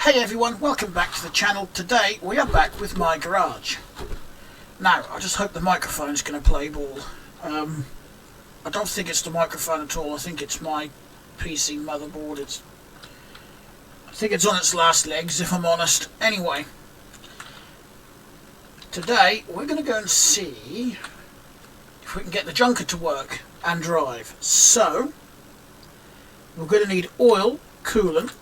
Hey everyone, welcome back to the channel. Today we are back with my garage. Now, I just hope the microphone's going to play ball. I don't think it's the microphone at all. I think it's my PC motherboard. I think it's on its last legs, if I'm honest. Anyway, today we're going to go and see if we can get the junker to work and drive. So, we're going to need oil, coolant,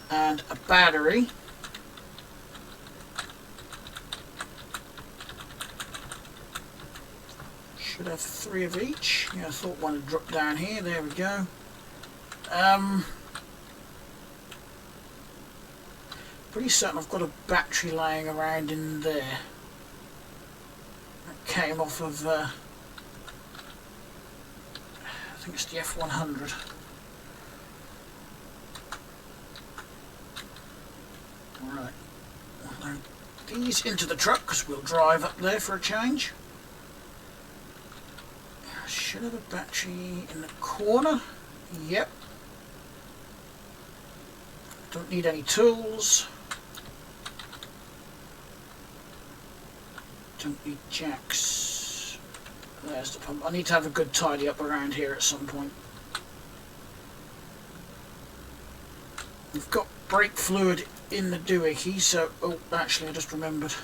and a battery, should have 3 of each. Yeah, I thought one would drop down here. There we go. Pretty certain I've got a battery laying around in there. That came off of I think it's the F100. Right, we'll load these into the truck because we'll drive up there for a change. I should have a battery in the corner. Yep. Don't need any tools. Don't need jacks. There's the pump. I need to have a good tidy up around here at some point. We've got brake fluid in the doohickey, so... Oh, actually, I just remembered.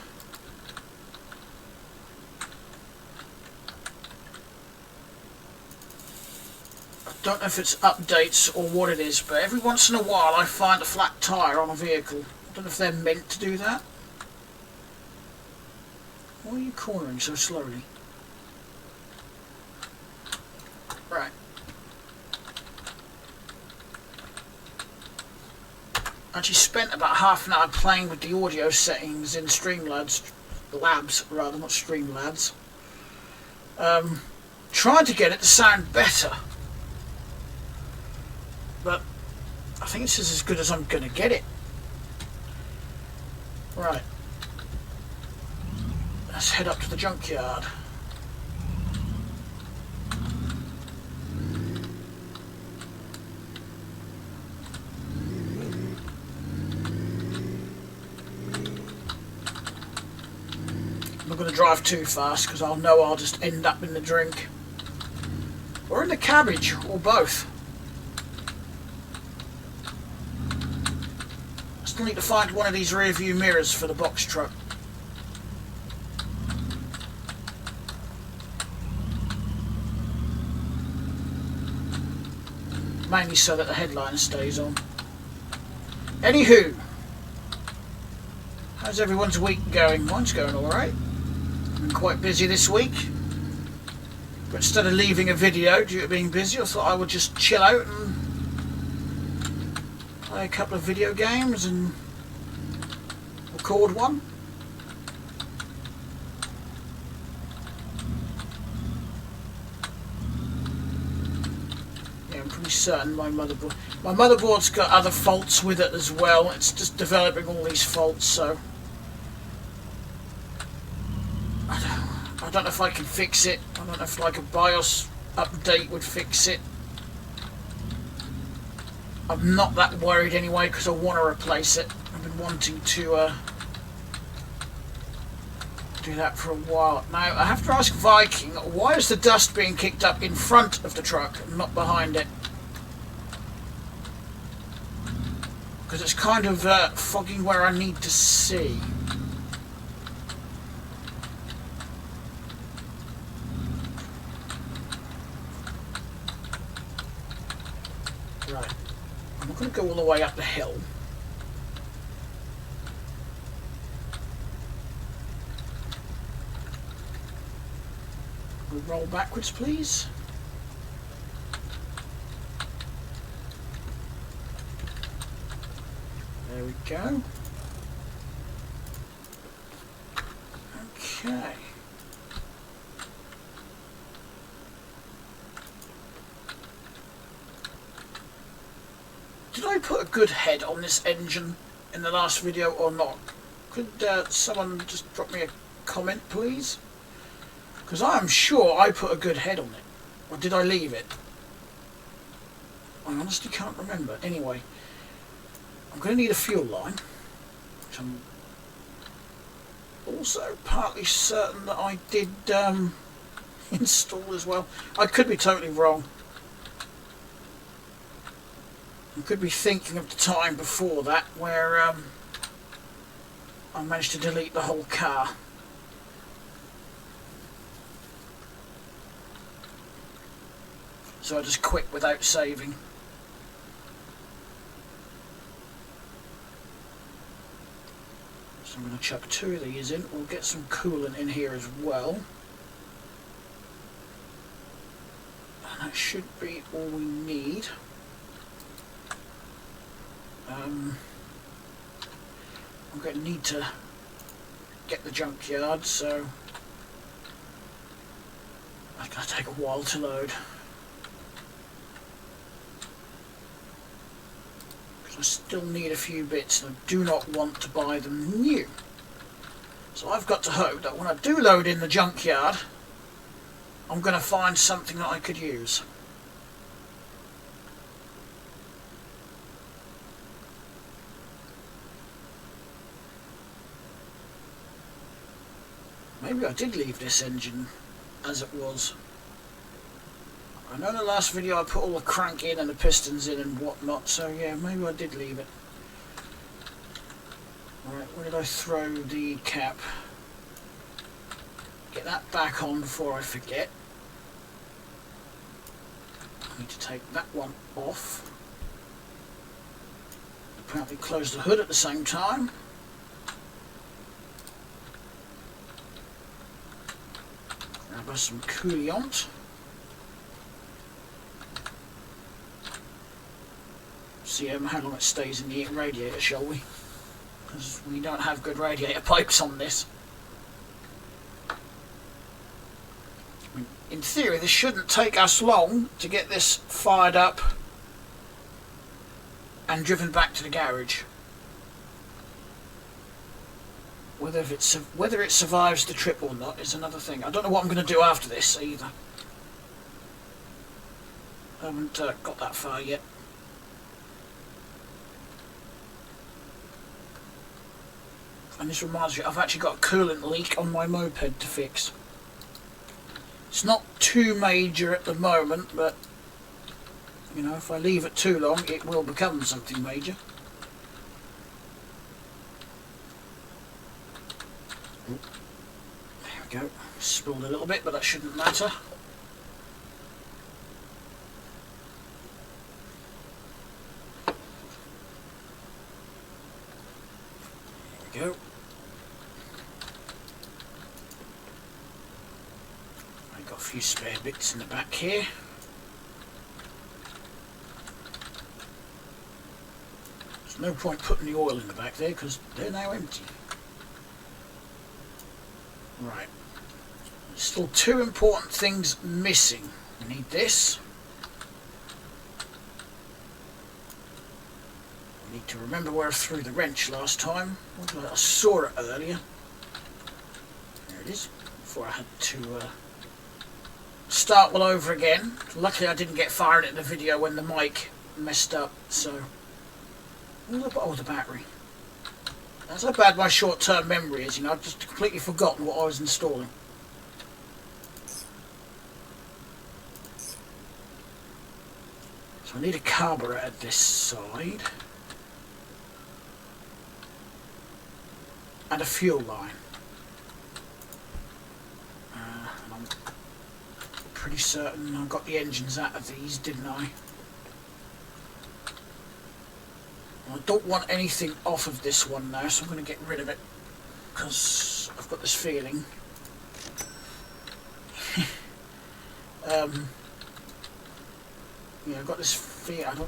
I don't know if it's updates or what it is, but every once in a while I find a flat tyre on a vehicle. I don't know if they're meant to do that. Why are you cornering so slowly? Right. I actually spent about half an hour playing with the audio settings in Streamlabs, rather, not Streamlabs. Trying to get it to sound better. But I think this is as good as I'm going to get it. Right. Let's head up to the junkyard. I'm not going to drive too fast because I'll know I'll just end up in the drink. Or in the cabbage, or both. Still need to find one of these rear view mirrors for the box truck. Mainly so that the headliner stays on. Anywho, how's everyone's week going? Mine's going alright. I've been quite busy this week. But instead of leaving a video due to being busy, I thought I would just chill out and play a couple of video games and record one. Certain my motherboard's got other faults with it as well. It's just developing all these faults, so I don't know if I can fix it. I don't know if like a BIOS update would fix it. I'm not that worried anyway because I want to replace it. I've been wanting to do that for a while. Now I have to ask Viking, why is the dust being kicked up in front of the truck and not behind it? Because it's kind of fogging where I need to see. Right. I'm not going to go all the way up the hill. We'll roll backwards, please. There we go. Okay. Did I put a good head on this engine in the last video or not? Could someone just drop me a comment, please? Because I am sure I put a good head on it. Or did I leave it? I honestly can't remember. Anyway, I'm going to need a fuel line, which I'm also partly certain that I did install as well. I could be totally wrong. I could be thinking of the time before that where I managed to delete the whole car. So I just quit without saving. So I'm going to chuck 2 of these in. We'll get some coolant in here as well. And that should be all we need. I'm going to need to get the junkyard, so that's going to take a while to load. Because I still need a few bits and I do not want to buy them new. So I've got to hope that when I do load in the junkyard, I'm going to find something that I could use. Maybe I did leave this engine as it was. I know in the last video I put all the crank in and the pistons in and whatnot, so yeah, maybe I did leave it. Alright, where did I throw the cap? Get that back on before I forget. I need to take that one off. Apparently close the hood at the same time. Grab us some coolant. See how long it stays in the radiator, shall we? Because we don't have good radiator pipes on this. I mean, in theory, this shouldn't take us long to get this fired up and driven back to the garage. Whether it survives the trip or not is another thing. I don't know what I'm going to do after this either. I haven't got that far yet. And this reminds me, I've actually got a coolant leak on my moped to fix. It's not too major at the moment, but you know, if I leave it too long, it will become something major. There we go. Spilled a little bit, but that shouldn't matter. There we go. I've got a few spare bits in the back here. There's no point putting the oil in the back there because they're now empty. Right. There's still 2 important things missing. We need this. I need to remember where I threw the wrench last time. I saw it earlier. There it is. Before I had to start all over again. Luckily I didn't get fired at the video when the mic messed up, so... Oh, the battery. That's how bad my short-term memory is, you know, I've just completely forgotten what I was installing. So I need a carburetor at this side. And a fuel line. And I'm pretty certain I got the engines out of these, didn't I? I don't want anything off of this one now, so I'm going to get rid of it. Because I've got this feeling. Yeah, I've got this feeling. I've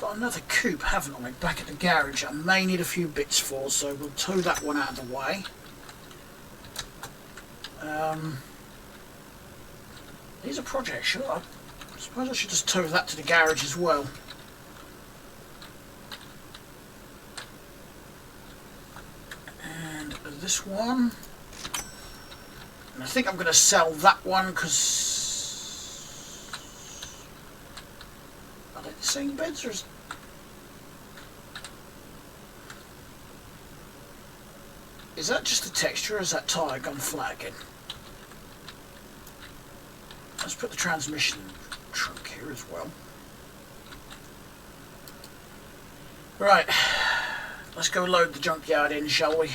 got another coupe, haven't I, back at the garage. I may need a few bits for, so we'll tow that one out of the way. These are projects, sure. I suppose I should just tow that to the garage as well. And this one. And I think I'm going to sell that one because... Are they the same beds or is... Is that just the texture or is that tyre gone flat again? Let's put the transmission in the trunk here as well. Right, let's go load the junkyard in, shall we?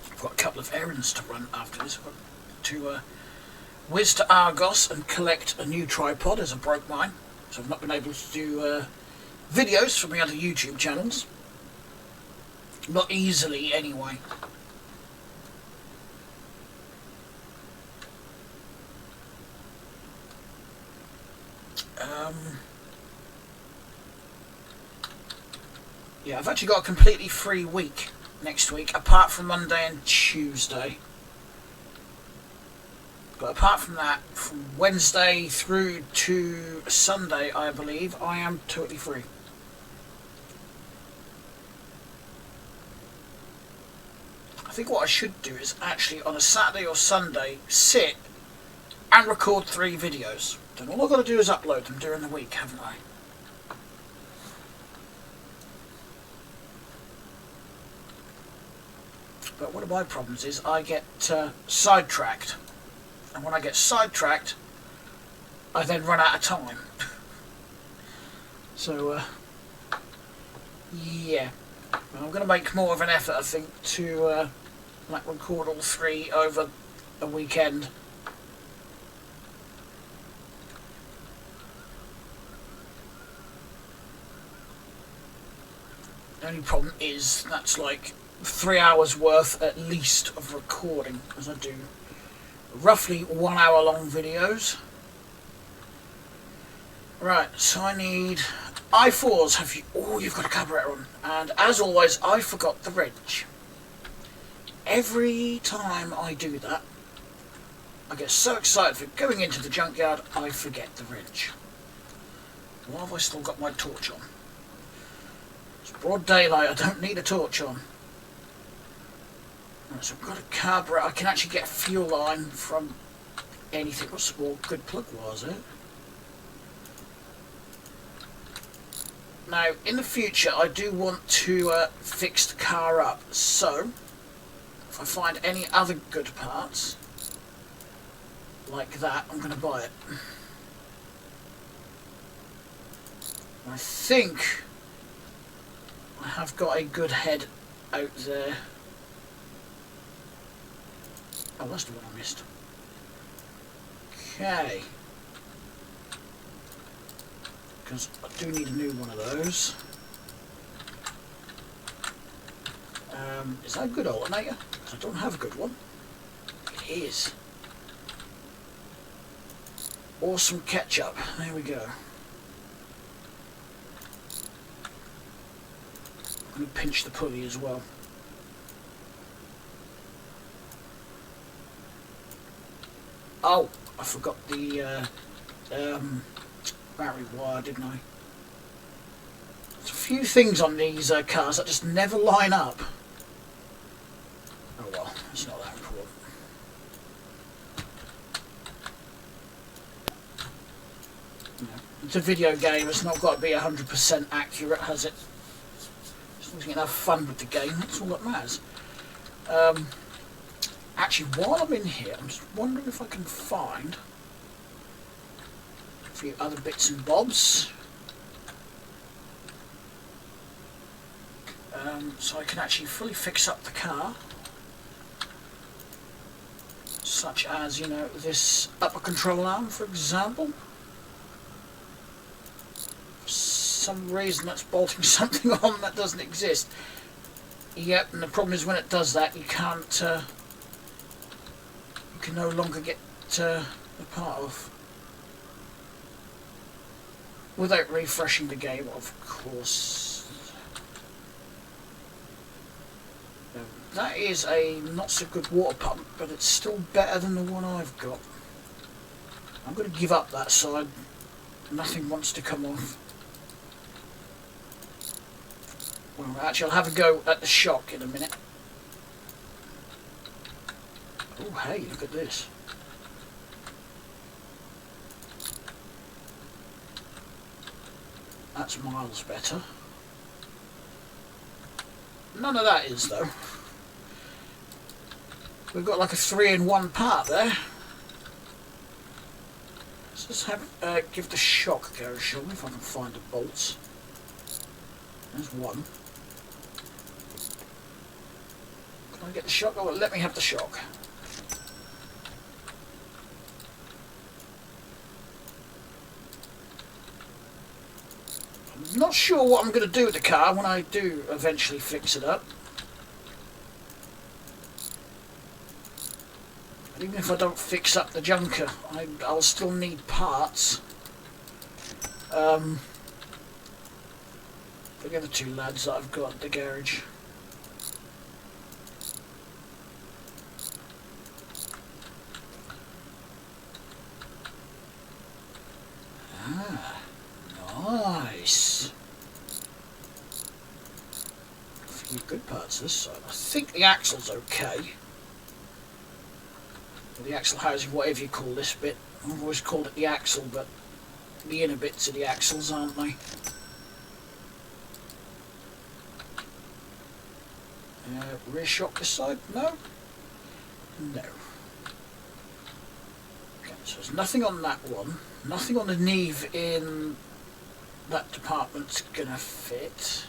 I've got a couple of errands to run after this. I've got to whiz to Argos and collect a new tripod as I broke mine. So I've not been able to do videos from the other YouTube channels. Not easily, anyway. Yeah, I've actually got a completely free week next week, apart from Monday and Tuesday. But apart from that, from Wednesday through to Sunday, I believe, I am totally free. I think what I should do is actually on a Saturday or Sunday sit and record 3 videos. Then all I've got to do is upload them during the week, haven't I? But one of my problems is I get sidetracked. And when I get sidetracked, I then run out of time. So, yeah. I'm going to make more of an effort, I think, to like record all 3 over a weekend. The only problem is that's like 3 hours worth at least of recording, as I do roughly 1 hour long videos. Right, so I need I4s. Have you? Oh, you've got a carburetor on, and as always, I forgot the wrench. Every time I do that, I get so excited for going into the junkyard, I forget the wrench. Why have I still got my torch on? It's broad daylight. I don't need a torch on. Right, so I've got a carburetor. I can actually get a fuel line from anything. What's well, good plug was it? Now, in the future, I do want to fix the car up. So, if I find any other good parts like that, I'm going to buy it. I think I have got a good head out there. Oh, that's the one I missed. Okay. Because I do need a new one of those. Is that a good alternator? Because I don't have a good one. It is. Awesome ketchup. There we go. I'm going to pinch the pulley as well. Oh, I forgot the battery wire, didn't I? There's a few things on these cars that just never line up. Oh well, it's not that important. You know, it's a video game, it's not got to be 100% accurate, has it? As long as you can have fun with the game, that's all that matters. Actually, while I'm in here, I'm just wondering if I can find a few other bits and bobs. So I can actually fully fix up the car. Such as, you know, this upper control arm, for example. For some reason that's bolting something on that doesn't exist. Yep, and the problem is when it does that, you can't... you can no longer get the part off. Without refreshing the game, of course. That is a not so good water pump, but it's still better than the one I've got. I'm going to give up that side. Nothing wants to come off. Well, actually, I'll have a go at the shock in a minute. Oh, hey, look at this. That's miles better. None of that is, though. We've got like a 3-in-1 part there. Let's just have give the shock a go, shall we? If I can find the bolts. There's one. Can I get the shock? Oh, well, let me have the shock. I'm not sure what I'm going to do with the car when I do eventually fix it up. Even if I don't fix up the junker, I'll still need parts. For the other two lads that I've got at the garage. Ah, nice. A few good parts this side. I think the axle's okay. The axle housing, whatever you call this bit. I've always called it the axle, but the inner bits are the axles, aren't they? Rear shock this side? No? No. Okay, so there's nothing on that one. Nothing on the Neve in that department's gonna fit.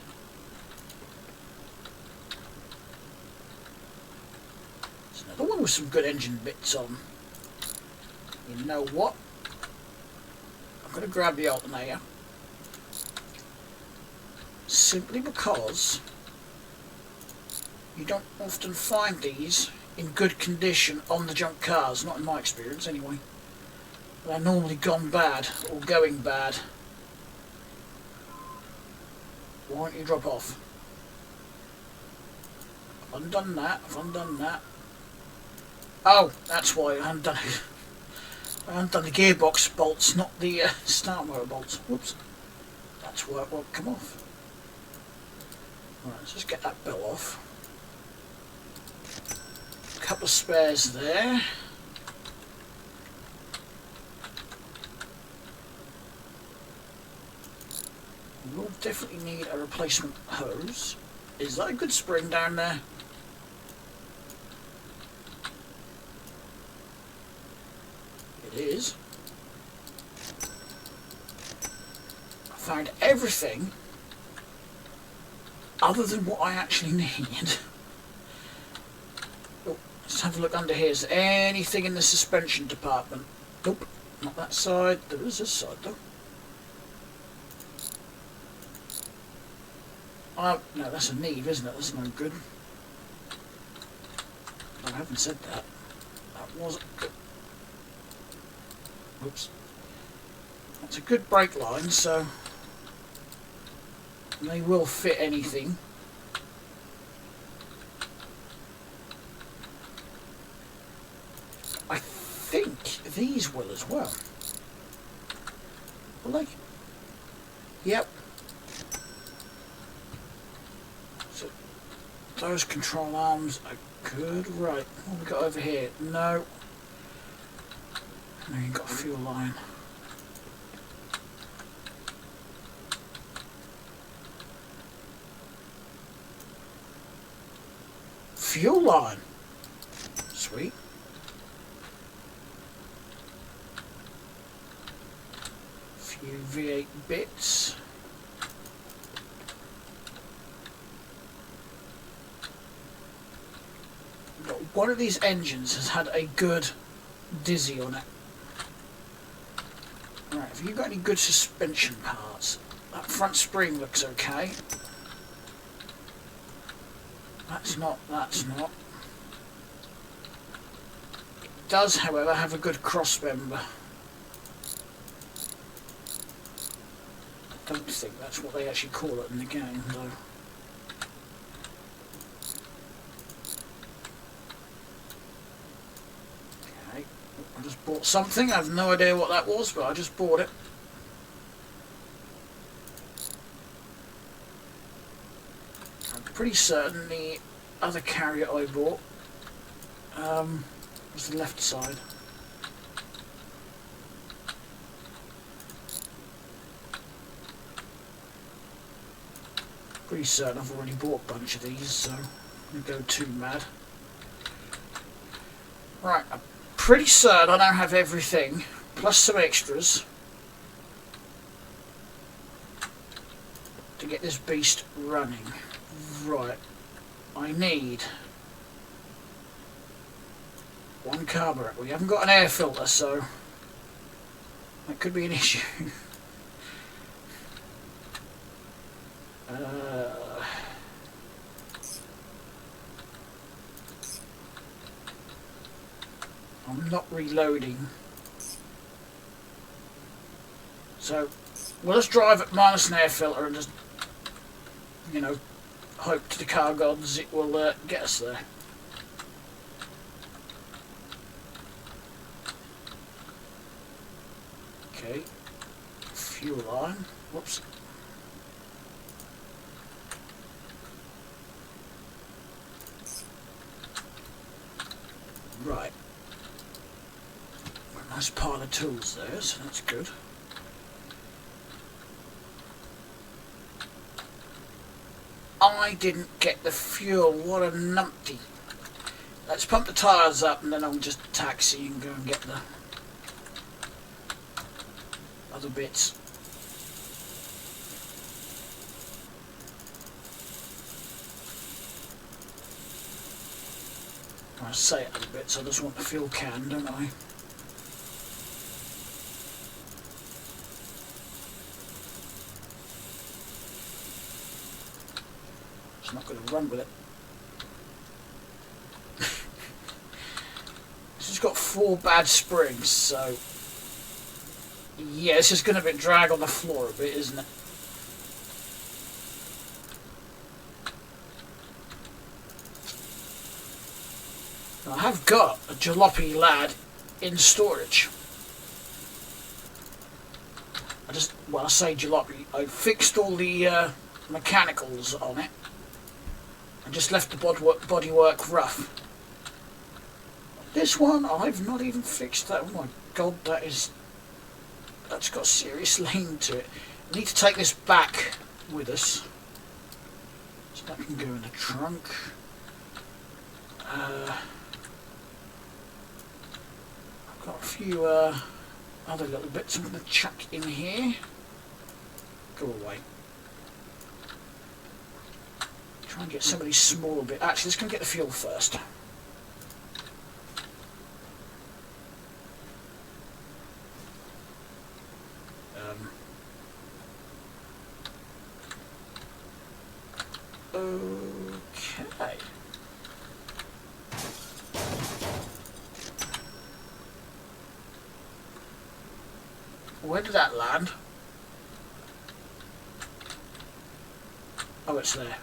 Another one with some good engine bits on. You know what? I'm going to grab the alternator. Simply because you don't often find these in good condition on the junk cars. Not in my experience, anyway. They're normally gone bad or going bad. Why don't you drop off? I've undone that. I've undone that. Oh, that's why I haven't done it. I haven't done the gearbox bolts, not the start motor bolts. Whoops. That's why it won't come off. Right, let's just get that belt off. A couple of spares there. We'll definitely need a replacement hose. Is that a good spring down there? It is. I found everything other than what I actually need. Oh, let's have a look under here. Is there anything in the suspension department? Nope, not that side. There is this side though. Oh, no, that's a Neve, isn't it? That's no good. I haven't said that. That wasn't good. Oops. That's a good brake line, so they will fit anything. I think these will as well. Will they? Yep. So those control arms are good. Right, what have we got over here? No. No, you've got a fuel line. Fuel line. Sweet. Few V8 bits. One of these engines has had a good dizzy on it. Right, have you got any good suspension parts? That front spring looks okay. That's not. It does, however, have a good cross member. I don't think that's what they actually call it in the game, though. Okay, I just bought something. I have no idea what that was, but I just bought it. pretty certain the other carrier I bought was the left side. Pretty certain I've already bought a bunch of these, so I'm going to go too mad. Right, I'm pretty certain I now have everything, plus some extras, to get this beast running. Right, I need one carburetor. We haven't got an air filter, so that could be an issue. I'm not reloading, so we'll just drive at minus an air filter and just, you know, hope to the car gods it will get us there. Okay, fuel line. Whoops. Right. Got a nice pile of tools there, so that's good. I didn't get the fuel. What a numpty. Let's pump the tyres up and then I'll just taxi and go and get the other bits. I say other bits, I just want the fuel can, don't I? It's not going to run with it. This has got 4 bad springs, so yeah, it's just going to be drag on the floor a bit, isn't it? Now, I have got a jalopy lad in storage. I say jalopy, I fixed all the mechanicals on it and just left the bodywork rough. This one, I've not even fixed that. Oh my god, that's got serious lean to it. I need to take this back with us, so that can go in the trunk. I've got a few other little bits I'm going to chuck in here. Go away. Try and get some of these small bits. Actually, let's go and get the fuel first. Okay. Where did that land? Oh, it's there.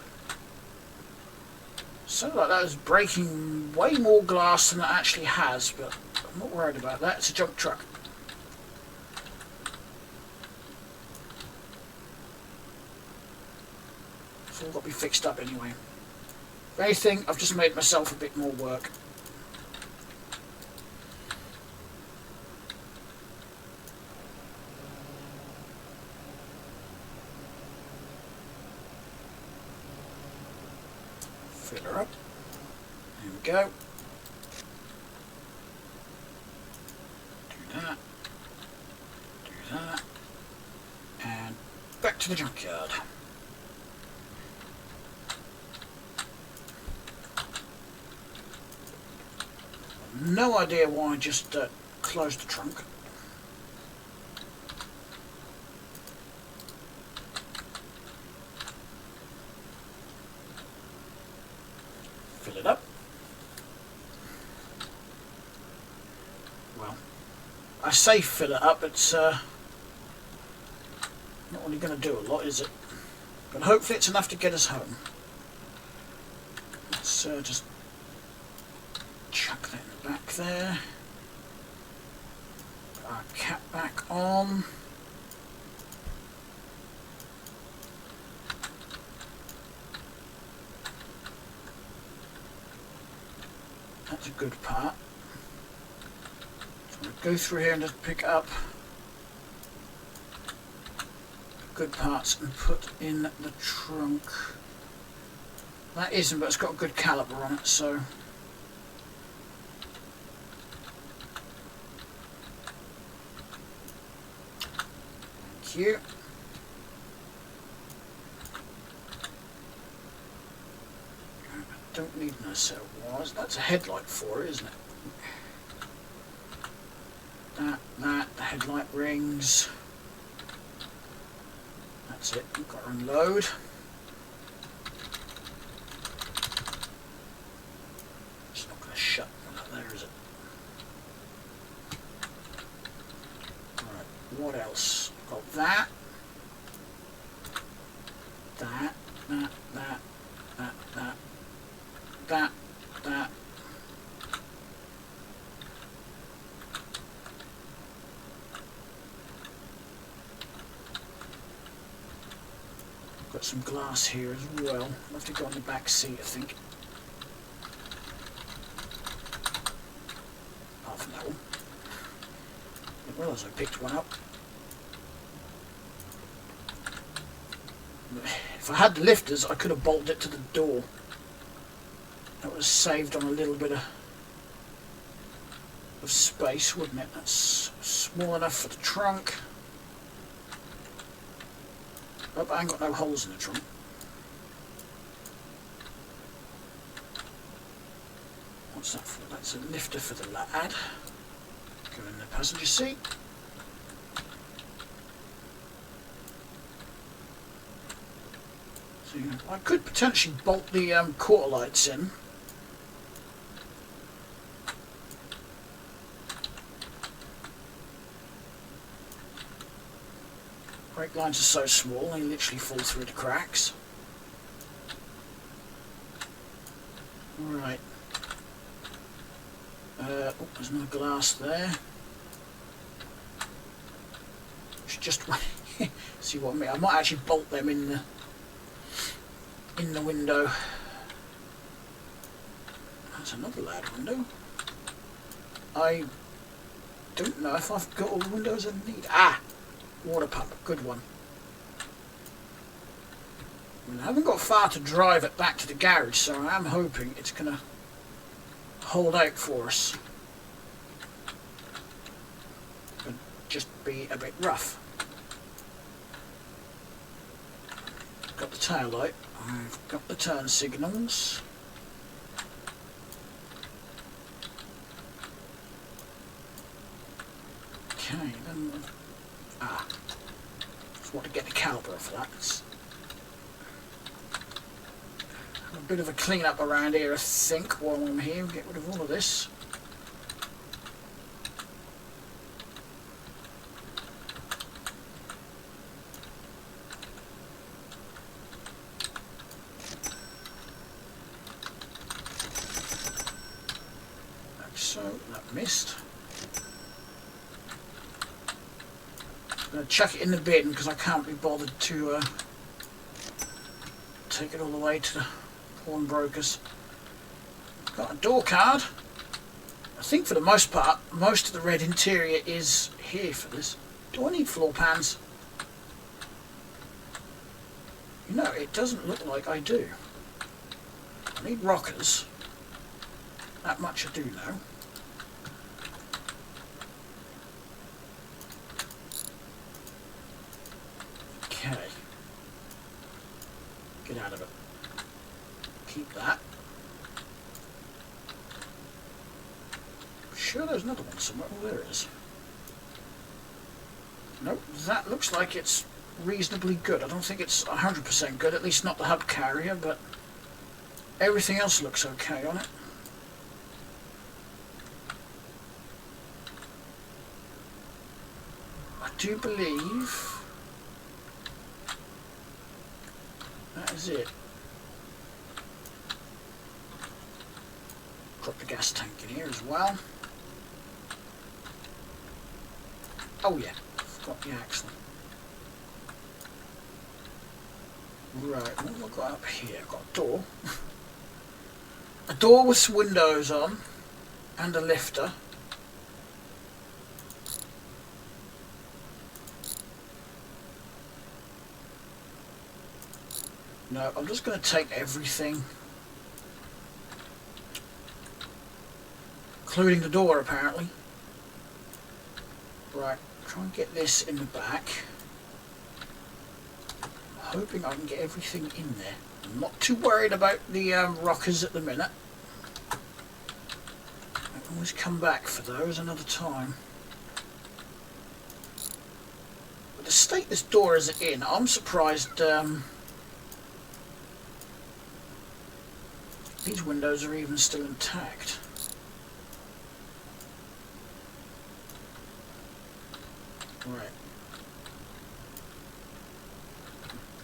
Sounded like that was breaking way more glass than it actually has, but I'm not worried about that. It's a junk truck. It's all got to be fixed up anyway. If anything, I've just made myself a bit more work. Fill her up. There we go. Do that. Do that. And back to the junkyard. No idea why I just closed the trunk. Fill it up. Well, I say fill it up, it's not really going to do a lot, is it? But hopefully it's enough to get us home. Let's just chuck that in the back there. Put our cap back on. That's a good part. So I'm going to go through here and just pick up good parts and put in the trunk. That isn't, but it's got a good caliper on it, so thank you. I don't need no set of wires. That's a headlight for it, isn't it? The headlight rings. That's it. We've got to unload. It's not going to shut that there, is it? Right. What else? Got that. That. Got some glass here as well. I'll have to go on the back seat, I think. Apart from that one. I didn't realise I picked one up. If I had the lifters, I could have bolted it to the door. That would have saved on a little bit of space, wouldn't it? That's small enough for the trunk. Oh, I ain't got no holes in the trunk. What's that for? That's a lifter for the lad. Go in the passenger seat. So I could potentially bolt the quarter lights in. Brake lines are so small, they literally fall through the cracks. Right. Oh, there's no glass there. It's just see what I mean. I might actually bolt them in the window. That's another loud window. I don't know if I've got all the windows I need. Ah! Water pump, good one. I haven't got far to drive it back to the garage, so I am hoping it's going to hold out for us. Could just be a bit rough. Got the tail light, I've got the turn signals. Okay, then. Just want to get the caliper for that. It's a bit of a clean up around here, I think, while I'm here. Get rid of all of this. Like so, that missed. I'm going to chuck it in the bin because I can't be bothered to take it all the way to the pawnbrokers. Got a door card. I think for the most part, most of the red interior is here for this. Do I need floor pans? You know, it doesn't look like I do. I need rockers. That much I do know. Okay. Get out of it. Keep that. Sure there's another one somewhere. Oh, there is. Nope, that looks like it's reasonably good. I don't think it's 100% good, at least not the hub carrier, but everything else looks okay on it. I do believe that is it. Drop the gas tank in here as well. Oh yeah, forgot the axle. Right, what have I got up here? I've got a door. A door with windows on. and a lifter. No, I'm just going to take everything, including the door apparently. Right, try and get this in the back. I'm hoping I can get everything in there. I'm not too worried about the rockers at the minute. I can always come back for those another time. But the state this door is in, I'm surprised these windows are even still intact. Right.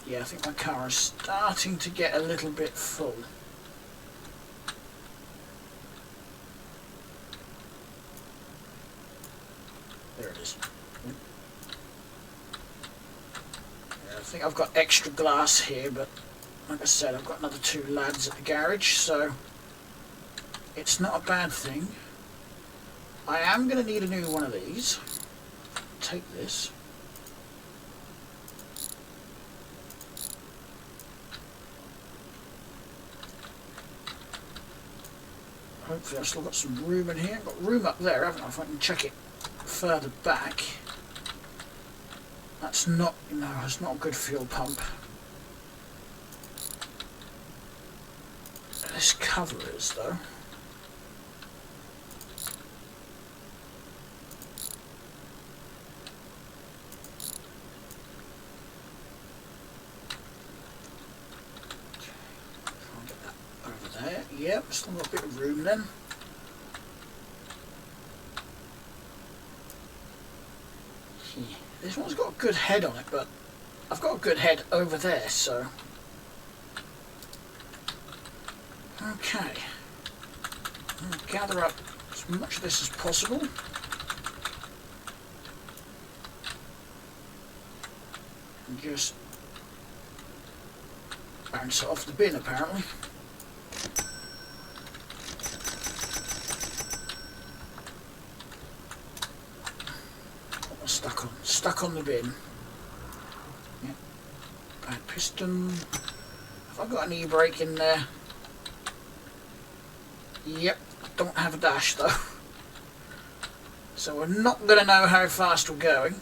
Yeah, I think my car is starting to get a little bit full. There it is. Yeah, I think I've got extra glass here, but like I said, I've got another 2 lads at the garage, so it's not a bad thing. I am going to need a new one of these. Take this. Hopefully I've still got some room in here. I've got room up there, haven't I? If I can check it further back. That's not, no, it's not a good fuel pump. This cover is, though. Yep, still got a bit of room then. This one's got a good head on it, but I've got a good head over there, so... Okay. I'll gather up as much of this as possible. And just bounce it off the bin, apparently. Stuck on the bin. Yep. Bad piston. Have I got an e-brake in there? Yep. Don't have a dash though. So we're not going to know how fast we're going.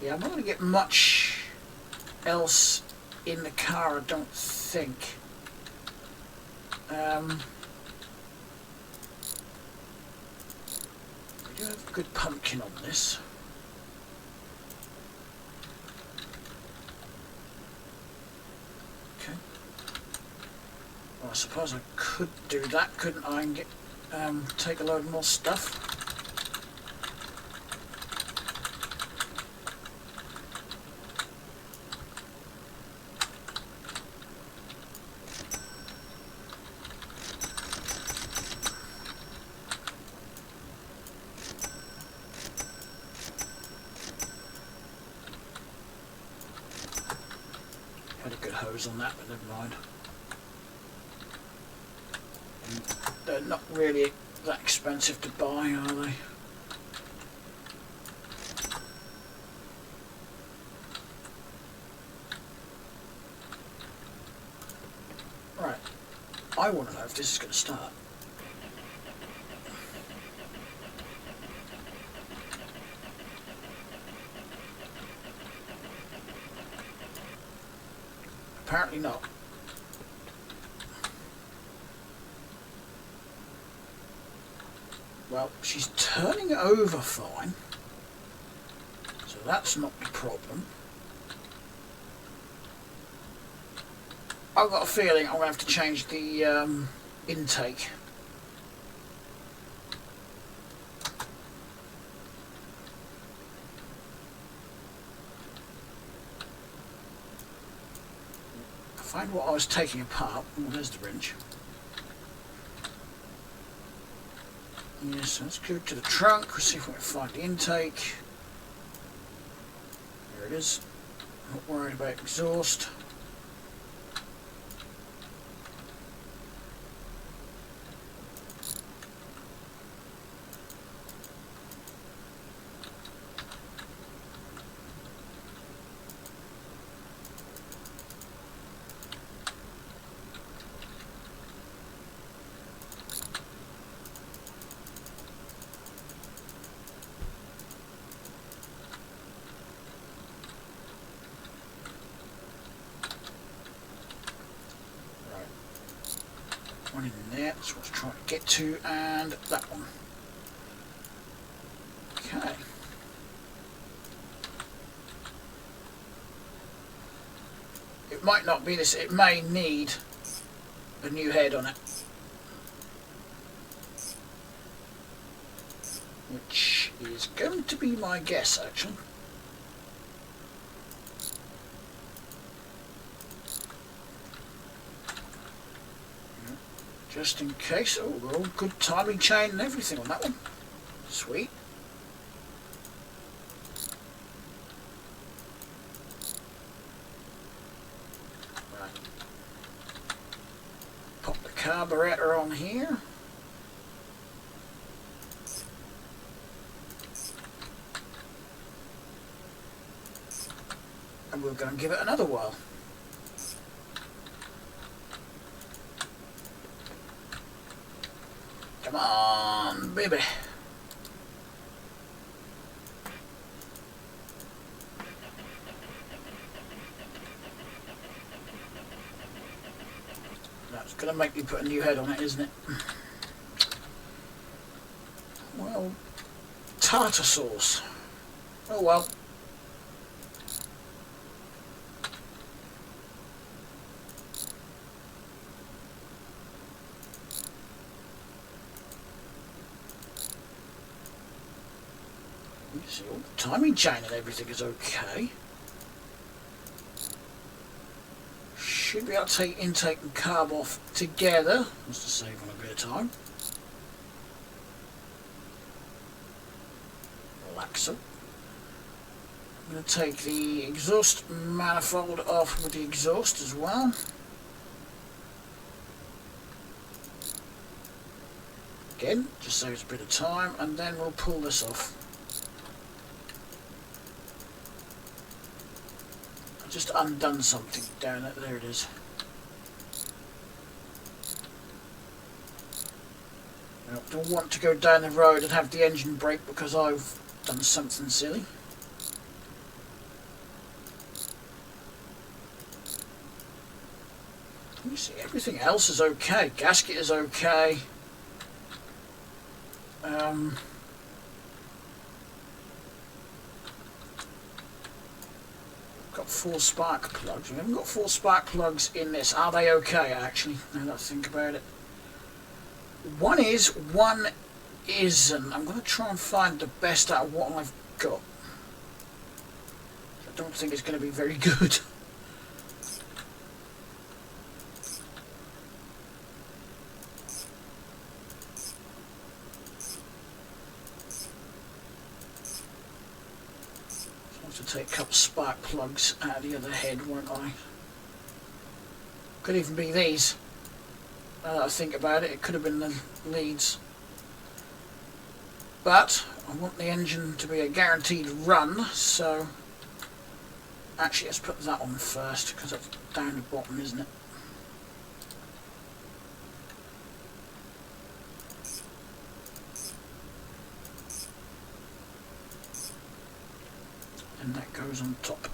Yeah, I'm not going to get much else in the car, I don't think. We do have a good pumpkin on this. Okay. Well, I suppose I could do that, couldn't I, and get take a load more stuff. Had a good hose on that, but never mind. They're not really that expensive to buy, are they? Right. I want to know if this is going to start. Apparently not. Well, she's turning it over fine, so that's not the problem. I've got a feeling I'm going to have to change the intake. Find what I was taking apart. Oh, there's the wrench. Yes, let's go to the trunk. We'll see if we can find the intake. There it is. Not worried about exhaust. One in there, that's what I was trying to get to, and that one. Okay. It might not be this, it may need a new head on it. Which is going to be my guess, actually. Just in case. Oh, we're all good timing chain and everything on that one. Sweet. Right. Pop the carburetor on here. And we're going to give it another whirl. Come on, baby. That's going to make me put a new head on it, isn't it? Well, tartar sauce. Oh well. You see, all the timing chain and everything is okay. Should be able to take intake and carb off together, just to save on a bit of time. Relaxer. I'm going to take the exhaust manifold off with the exhaust as well. Again, just saves a bit of time, and then we'll pull this off. I've just undone something down there. There it is. I don't want to go down the road and have the engine brake because I've done something silly. Let me see, everything else is okay. Gasket is okay. Got 4 spark plugs. We haven't got 4 spark plugs in this. Are they okay, actually? Now that I think about it. One is, one isn't. I'm going to try and find the best out of what I've got. I don't think it's going to be very good. To take a couple of spark plugs out of the other head, won't I? Could even be these. Now that I think about it, it could have been the leads. But I want the engine to be a guaranteed run, so actually let's put that on first because that's down the bottom, isn't it? And that goes on top.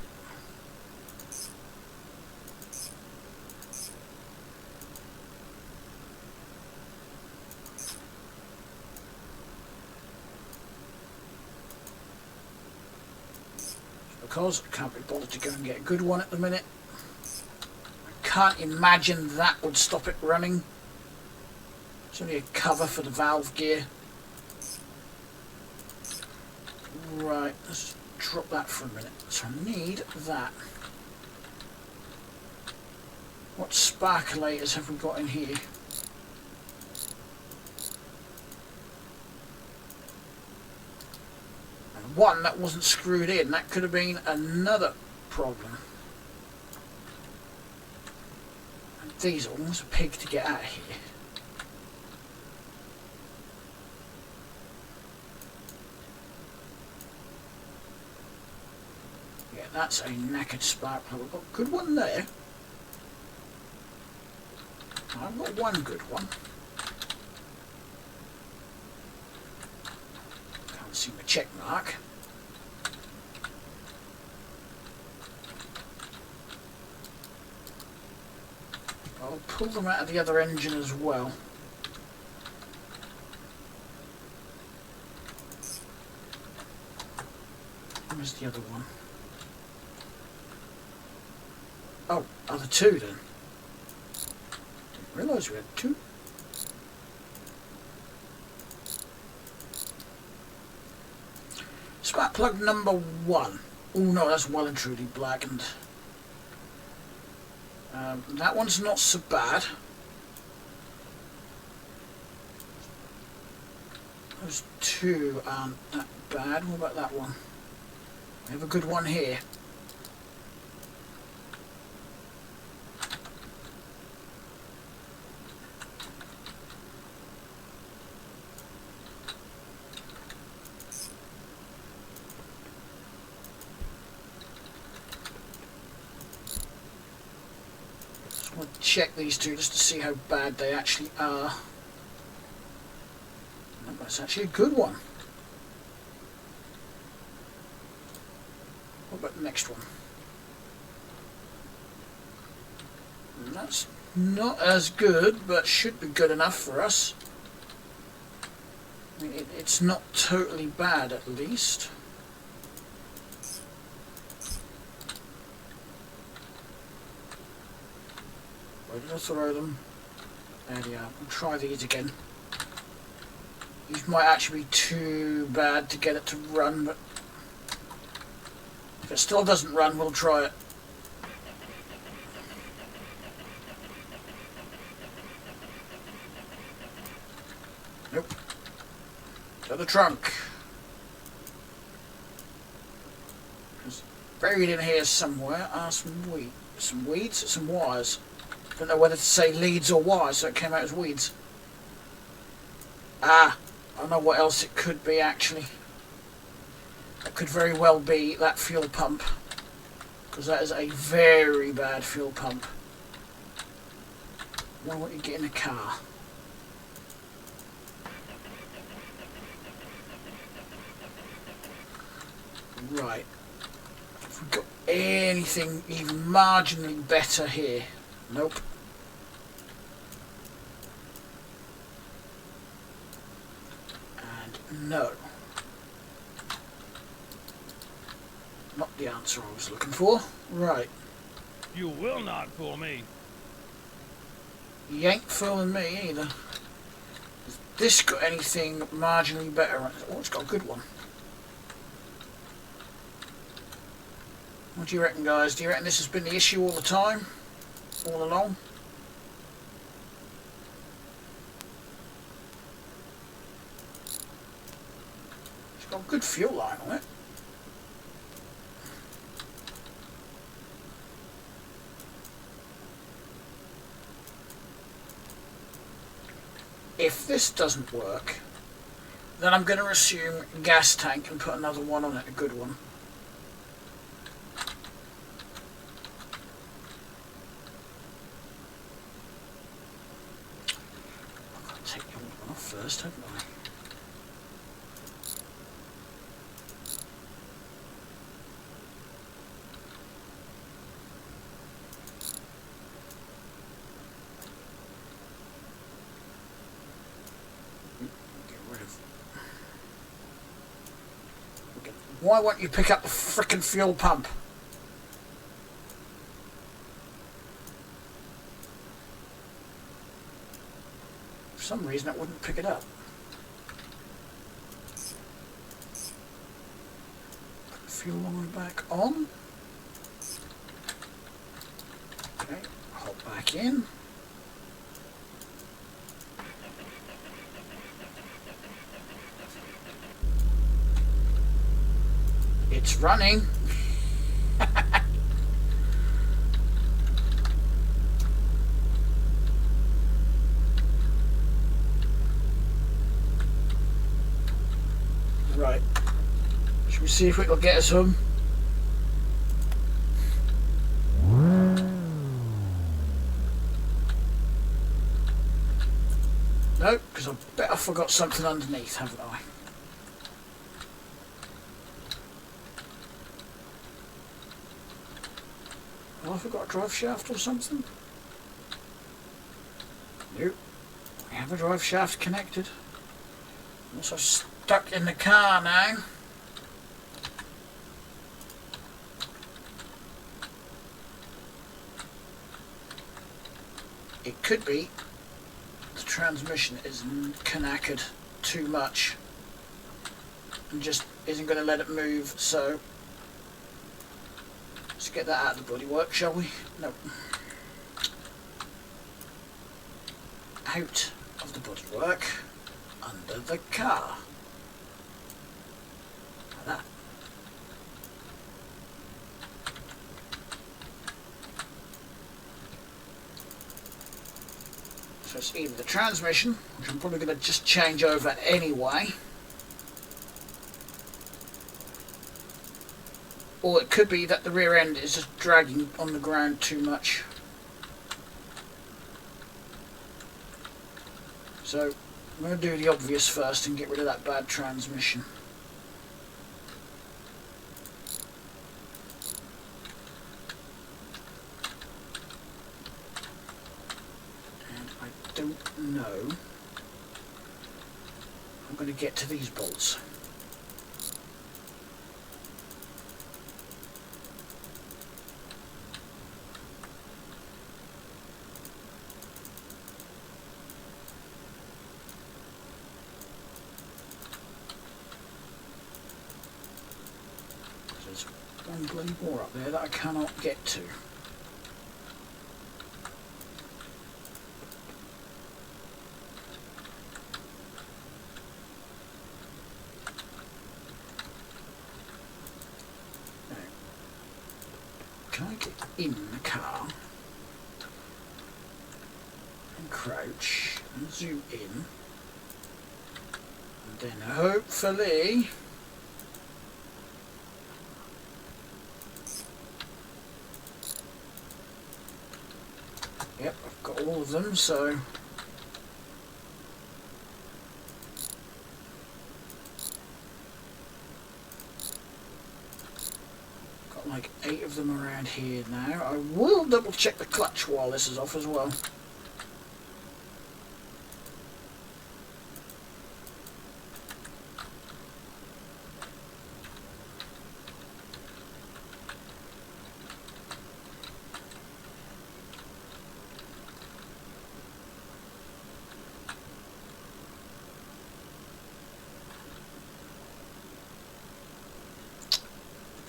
Because I can't be bothered to go and get a good one at the minute. I can't imagine that would stop it running. It's only a cover for the valve gear. Right, let's drop that for a minute. So I need that. What sparkulators have we got in here? And one that wasn't screwed in. That could have been another problem. And these are almost a pig to get out of here. That's a knackered spark plug. We've got a good one there. I've got one good one. Can't see my check mark. I'll pull them out of the other engine as well. Where's the other one? Oh, other two then. Didn't realise we had two. Spark plug number 1. Oh no, that's well and truly blackened. That one's not so bad. Those two aren't that bad. What about that one? We have a good one here. Just want to check these two just to see how bad they actually are. That's actually a good one. What about the next one? That's not as good, but should be good enough for us. I mean, it's not totally bad, at least. Where did I throw them? There they are. We'll try these again. These might actually be too bad to get it to run, but if it still doesn't run, we'll try it. Nope. To the trunk. It's buried in here somewhere are some weeds, some wires. Don't know whether to say leads or wires, so it came out as weeds. Ah, I know what else it could be actually. It could very well be that fuel pump, because that is a very bad fuel pump. Why won't you get in a car? Right. Have we got anything even marginally better here? Nope. And no. Not the answer I was looking for. Right. You will not fool me. You ain't fooling me either. Has this got anything marginally better? Oh, it's got a good one. What do you reckon, guys? Do you reckon this has been the issue all the time? All along? It's got a good fuel line on it. If this doesn't work, then I'm going to assume gas tank and put another one on it, a good one. I've got to take the old one off first, haven't I? Why won't you pick up the frickin' fuel pump? For some reason it wouldn't pick it up. Put the fuel line back on. Okay, hop back in. It's running. Right. Should we see if it'll get us home? No, because I bet I forgot something underneath, haven't I? Have I forgot a drive shaft or something? Nope. We have a drive shaft connected. I'm also stuck in the car now. It could be the transmission is knackered too much and just isn't going to let it move, so let's get that out of the bodywork, shall we? No. Out of the bodywork, under the car. Like that. So it's either the transmission, which I'm probably going to just change over anyway, or it could be that the rear end is just dragging on the ground too much. So I'm going to do the obvious first and get rid of that bad transmission. And I don't know if I'm going to get to these bolts. There's one bloody more up there that I cannot get to. Now, can I get in the car and crouch and zoom in, and then hopefully yep, I've got all of them, so got like 8 of them around here now. I will double check the clutch while this is off as well.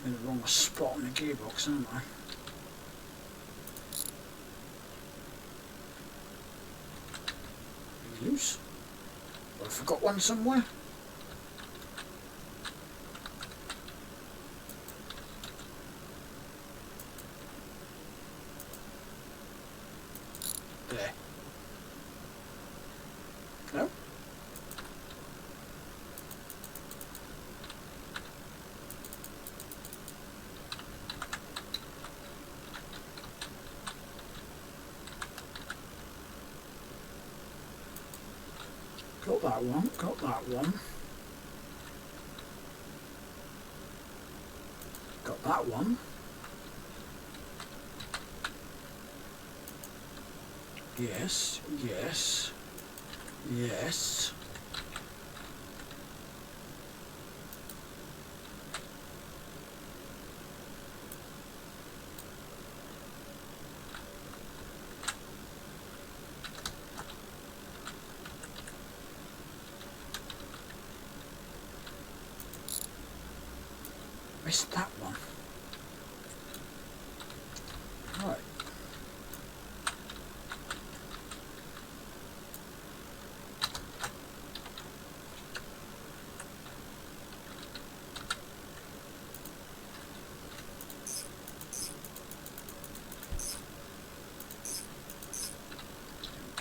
In the wrong spot on the gearbox, aren't I? Are you loose? Well, I forgot one somewhere. There. No? Got that one, got that one. Got that one. Yes, yes, yes. Missed that one. Right.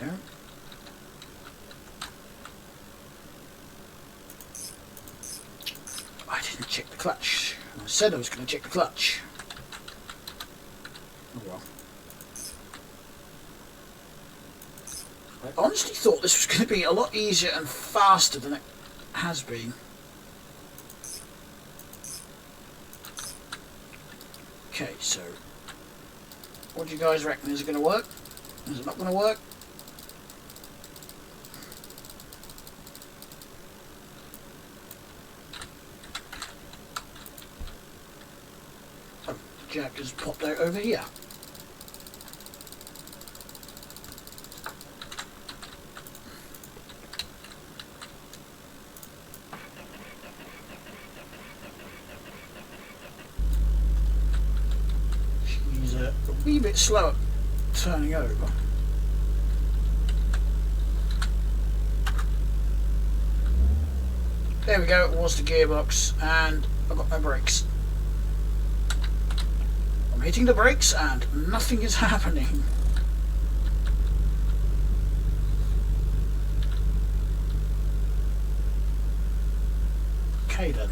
There we go. I didn't check the clutch. I said I was going to check the clutch. Oh well. I honestly thought this was going to be a lot easier and faster than it has been. Okay, so what do you guys reckon? Is it going to work? Is it not going to work? Jack has popped out over here. She's a wee bit slow at turning over. There we go, it was the gearbox, and I've got no brakes. I'm hitting the brakes and nothing is happening. Okay then.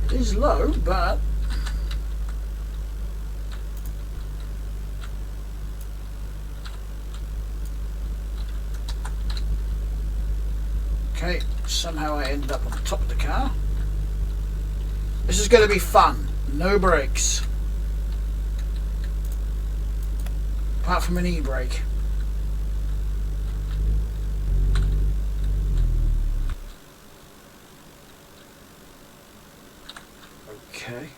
It is low, but okay, somehow I ended up on the top of the car. This is going to be fun. No brakes. Apart from an e-brake. Okay.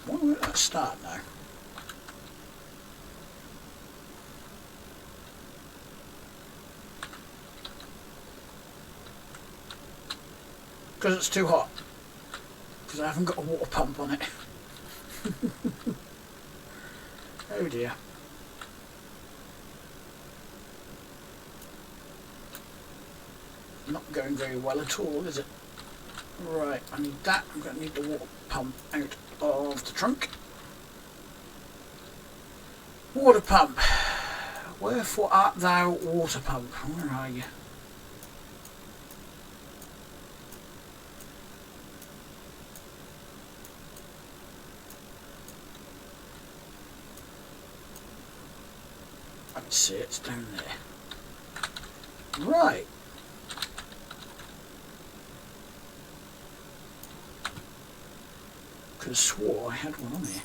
Why won't that start now? Because it's too hot. Because I haven't got a water pump on it. Oh dear. Not going very well at all, is it? Right, I need that. I'm going to need the water pump out of the trunk. Water pump. Wherefore art thou, water pump? Where are you? I can see it's down there. Right. Could have swore I had one on here.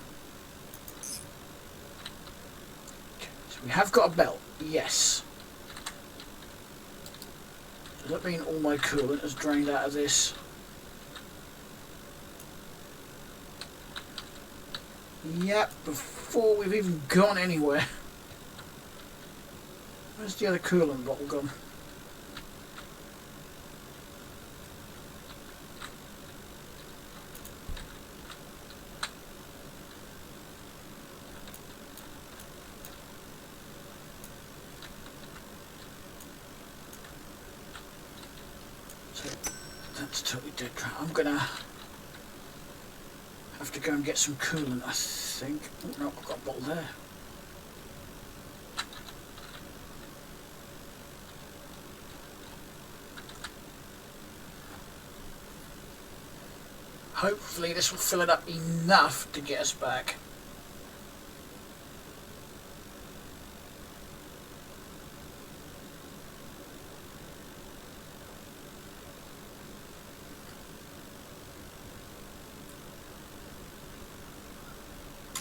Okay, so we have got a belt. Yes. Does that mean all my coolant has drained out of this? Yep, before we've even gone anywhere. Where's the other coolant bottle gone? So that's totally dead dry. I'm gonna have to go and get some coolant, I think. Oh no, I've got a bottle there. Hopefully this will fill it up enough to get us back.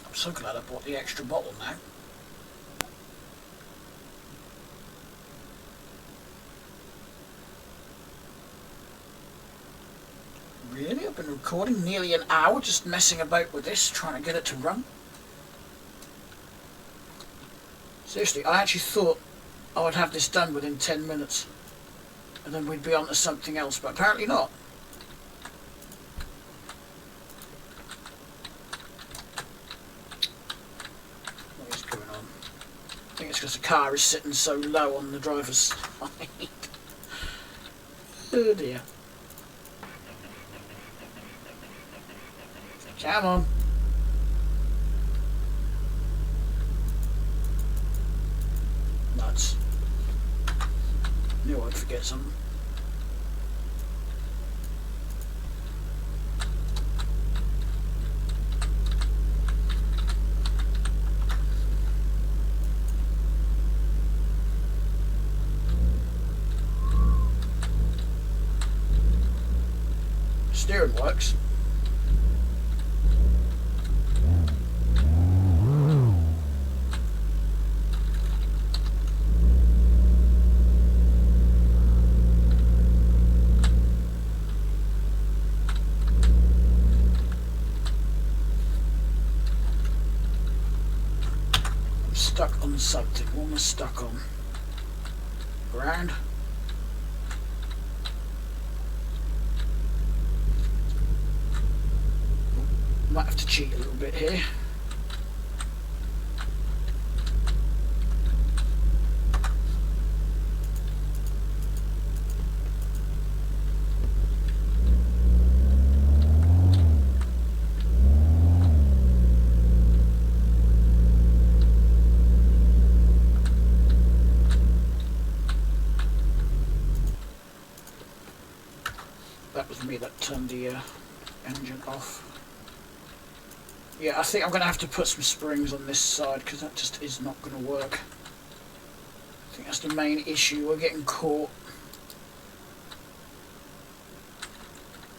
I'm so glad I bought the extra bottle now. Really? I've been recording nearly an hour just messing about with this, trying to get it to run. Seriously, I actually thought I would have this done within 10 minutes and then we'd be on to something else, but apparently not. What is going on? I think it's because the car is sitting so low on the driver's side. Oh dear. Come on. Nuts. Knew I'd forget something. Steering works. on something. What am I stuck on? Ground. Might have to cheat a little bit here. That was me that turned the engine off. Yeah, I think I'm going to have to put some springs on this side because that just is not going to work. I think that's the main issue. We're getting caught.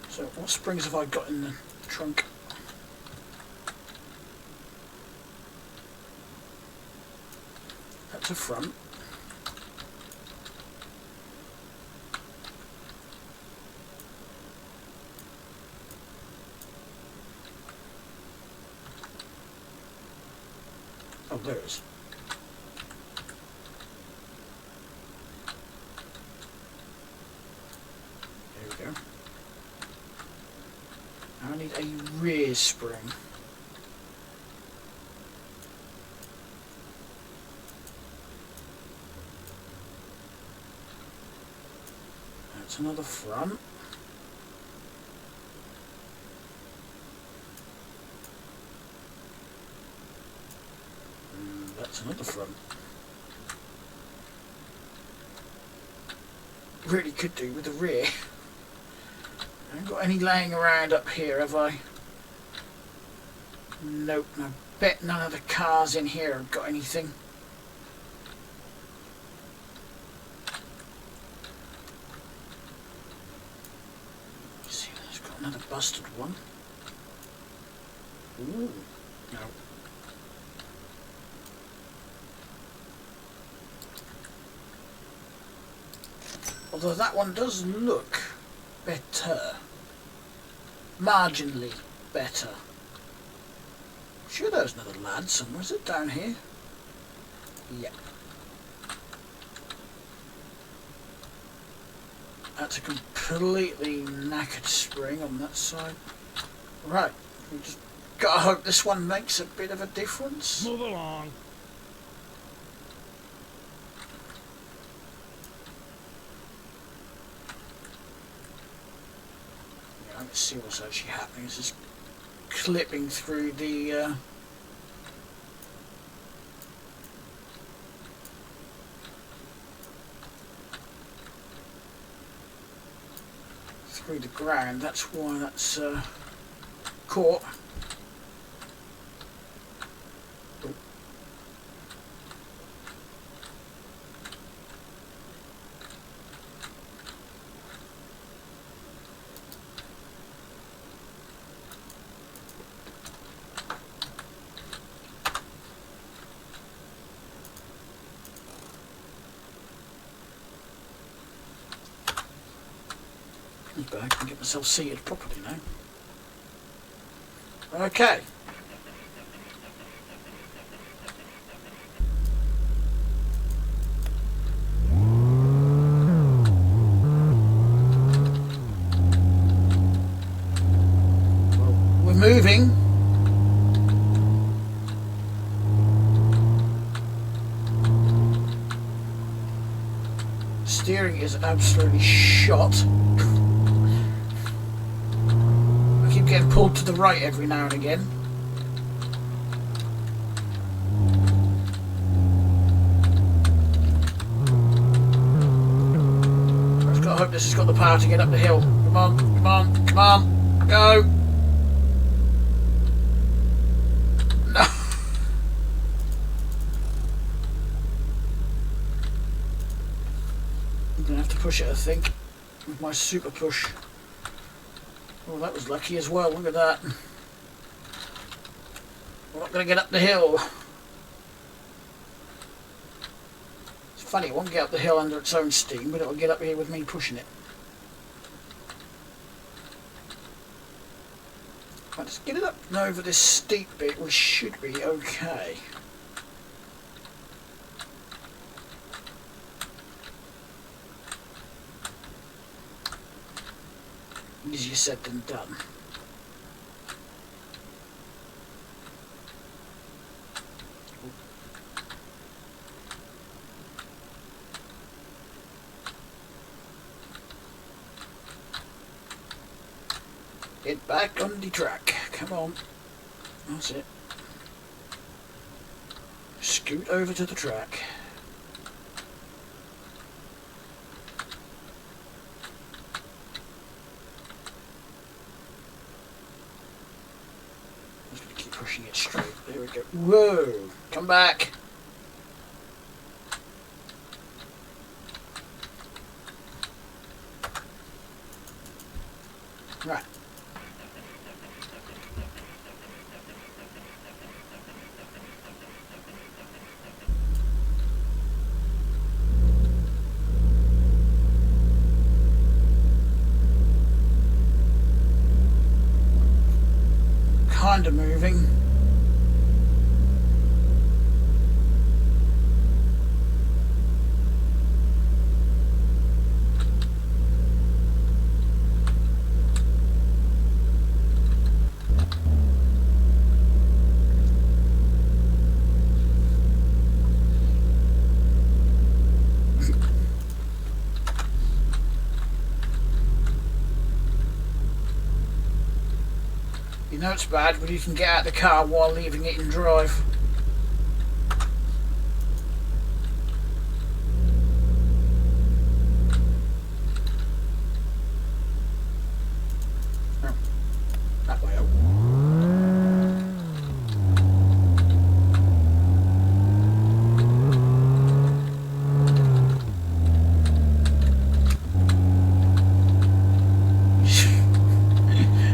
So what springs have I got in the trunk? That's a front. Oh, there it is. There we go. Now I need a rear spring. That's another front. That's another front. Really could do with the rear. I haven't got any laying around up here, have I? Nope, and I bet none of the cars in here have got anything. See, there's got another busted one. Ooh, no. Although that one does look better. Marginally better. I'm sure there's another lad somewhere. Is it down here? Yep. That's a completely knackered spring on that side. Right. We just gotta hope this one makes a bit of a difference. Move along. Let's see what's actually happening. It's just clipping through the ground. That's why that's caught. Oh. I can get myself seated properly now. Okay. Well, we're moving. Steering is absolutely shot. Getting pulled to the right every now and again. I've just got to hope this has got the power to get up the hill. Come on, come on, come on, go! No! I'm going to have to push it, I think, with my super push. Oh, that was lucky as well, look at that. We're not going to get up the hill. It's funny, it won't get up the hill under its own steam, but it'll get up here with me pushing it. Right, let's get it up and over this steep bit, we should be okay. Easier said than done. Get back on the track. Come on. That's it. Scoot over to the track. Just gonna keep pushing it straight. There we go. Whoa! Come back. Right. Kind of moving. You know it's bad when you can get out of the car while leaving it in drive. Oh, that way up.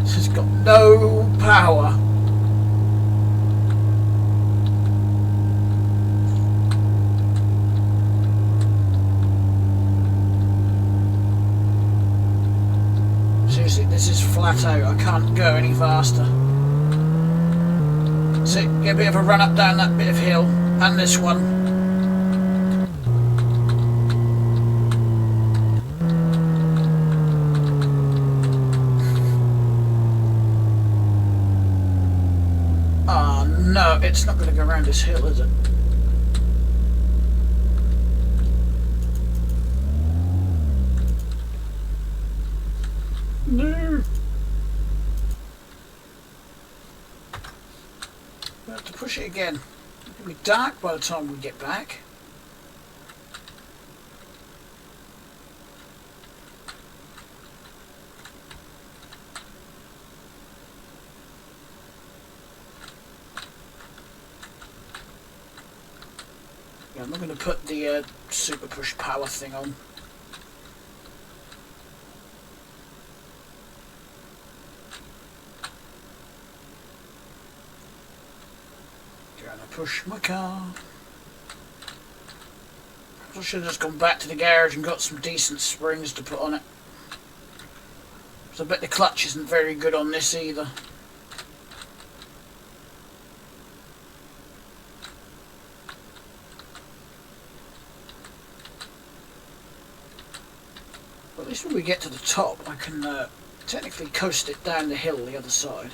This has got no power. Seriously, this is flat out. I can't go any faster. So get a bit of a run up down that bit of hill and this one. No, it's not going to go around this hill, is it? No. We have to push it again. It'll be dark by the time we get back. Yeah, I'm not going to put the super push power thing on. Trying to push my car. I should have just gone back to the garage and got some decent springs to put on it. So I bet the clutch isn't very good on this either. At least when we get to the top, I can technically coast it down the hill the other side.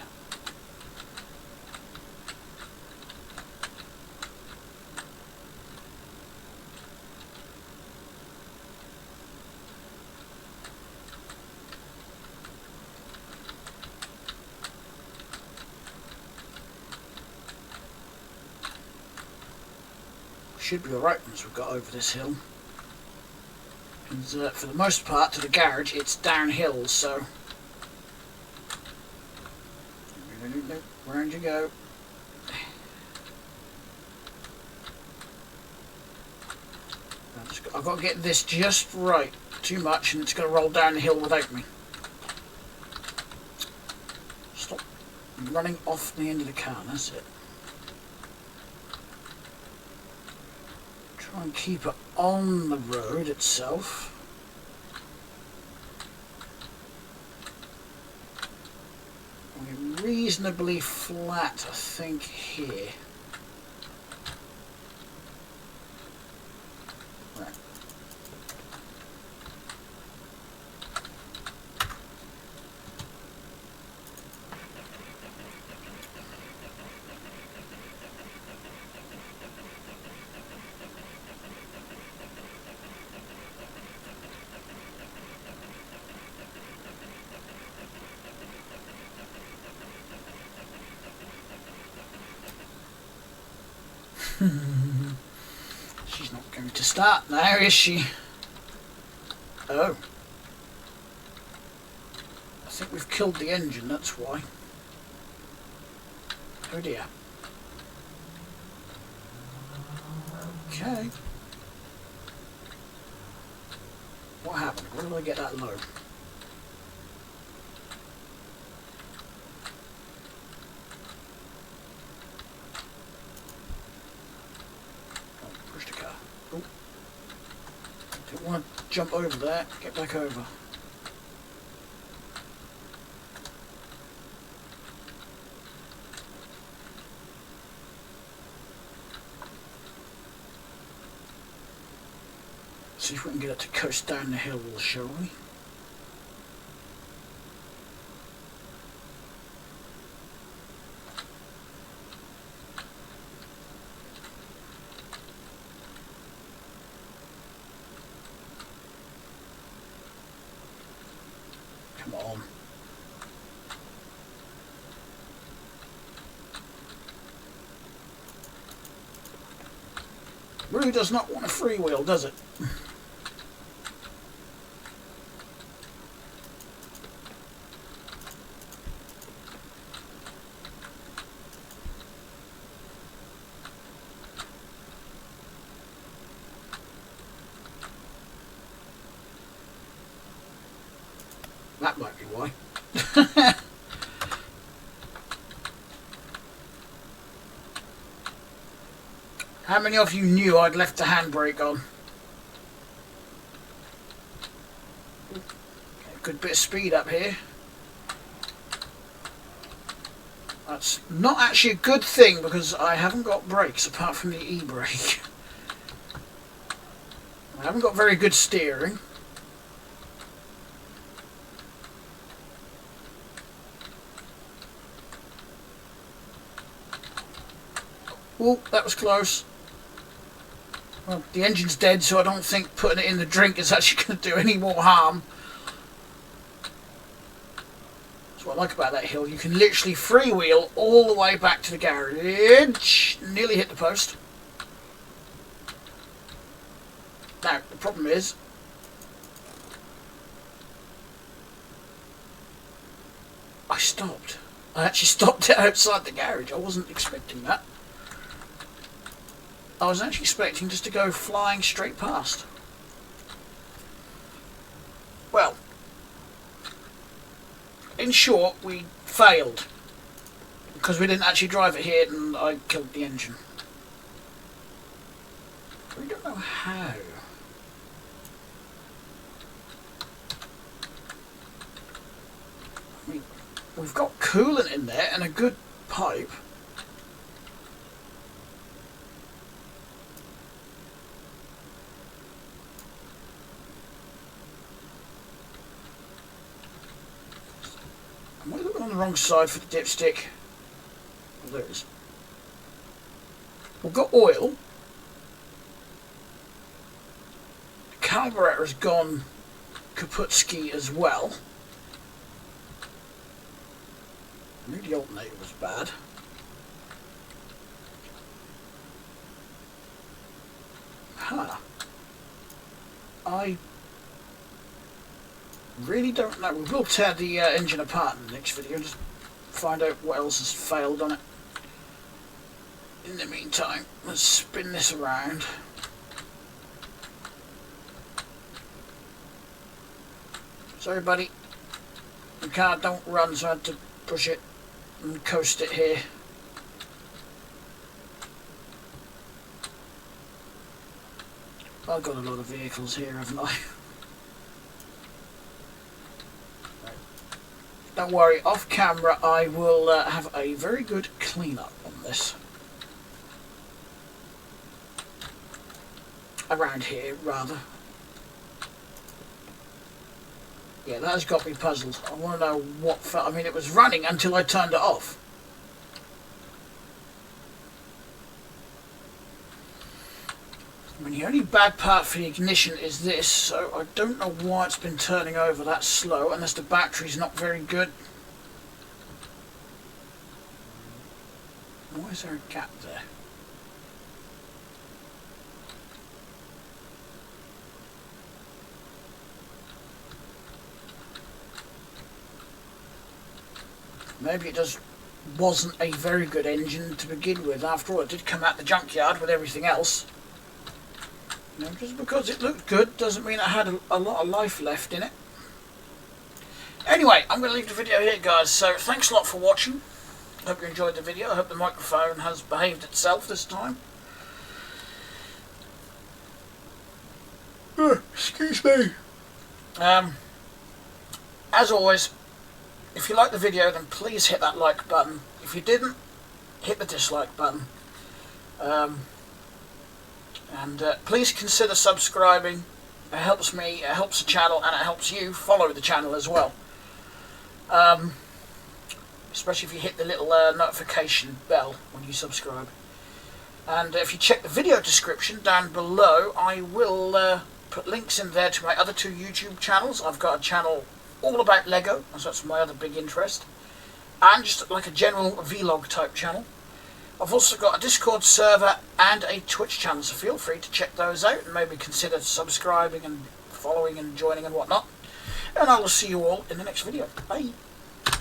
Should be alright once we've got over this hill. And for the most part, to the garage, it's downhill, so... Round you go. I've got to get this just right. Too much, and it's going to roll down the hill without me. Stop running off the end of the car, that's it. Try and keep it on the road itself. We're reasonably flat, I think, here. Right. She's not going to start now, is she? Oh. I think we've killed the engine, that's why. Oh dear. Okay. What happened? Where did I get that low? Oh, push the car. Oh. Didn't want to jump over there. Get back over. See if we can get it to coast down the hill, shall we? Come on. Really does not want a freewheel, does it? That might be why. How many of you knew I'd left the handbrake on? Get a good bit of speed up here. That's not actually a good thing because I haven't got brakes apart from the e-brake. I haven't got very good steering. Oh, that was close. Well, the engine's dead, so I don't think putting it in the drink is actually going to do any more harm. That's what I like about that hill. You can literally freewheel all the way back to the garage. Nearly hit the post. Now, the problem is... I stopped. I actually stopped it outside the garage. I wasn't expecting that. I was actually expecting just to go flying straight past. Well, in short, we failed. Because we didn't actually drive it here and I killed the engine. We don't know how. I mean, we've got coolant in there and a good pipe. Am I looking on the wrong side for the dipstick? Oh, there it is. We've got oil. The carburetor has gone kaputski as well. I knew the alternator was bad. Huh. I really don't know. We will tear the engine apart in the next video and just find out what else has failed on it. In the meantime, let's spin this around. Sorry buddy, the car don't run, so I had to push it and coast it here. I've got a lot of vehicles here, haven't I? Don't worry, off camera I will have a very good clean-up on this. Around here, rather. Yeah, that has got me puzzled. I want to know what... I mean, it was running until I turned it off. I mean, the only bad part for the ignition is this, so I don't know why it's been turning over that slow, unless the battery's not very good. Why is there a gap there? Maybe it just wasn't a very good engine to begin with. After all, it did come out the junkyard with everything else. You know, just because it looked good doesn't mean it had a lot of life left in it. Anyway, I'm going to leave the video here, guys. So thanks a lot for watching. Hope you enjoyed the video. I hope the microphone has behaved itself this time. Excuse me. As always, if you liked the video, then please hit that like button. If you didn't, hit the dislike button. Please consider subscribing. It helps me, it helps the channel, and it helps you follow the channel as well. Especially if you hit the little notification bell when you subscribe. And if you check the video description down below, I will put links in there to my other 2 YouTube channels. I've got a channel all about Lego, as that's my other big interest, and just like a general vlog type channel. I've also got a Discord server and a Twitch channel, so feel free to check those out and maybe consider subscribing and following and joining and whatnot. And I will see you all in the next video. Bye!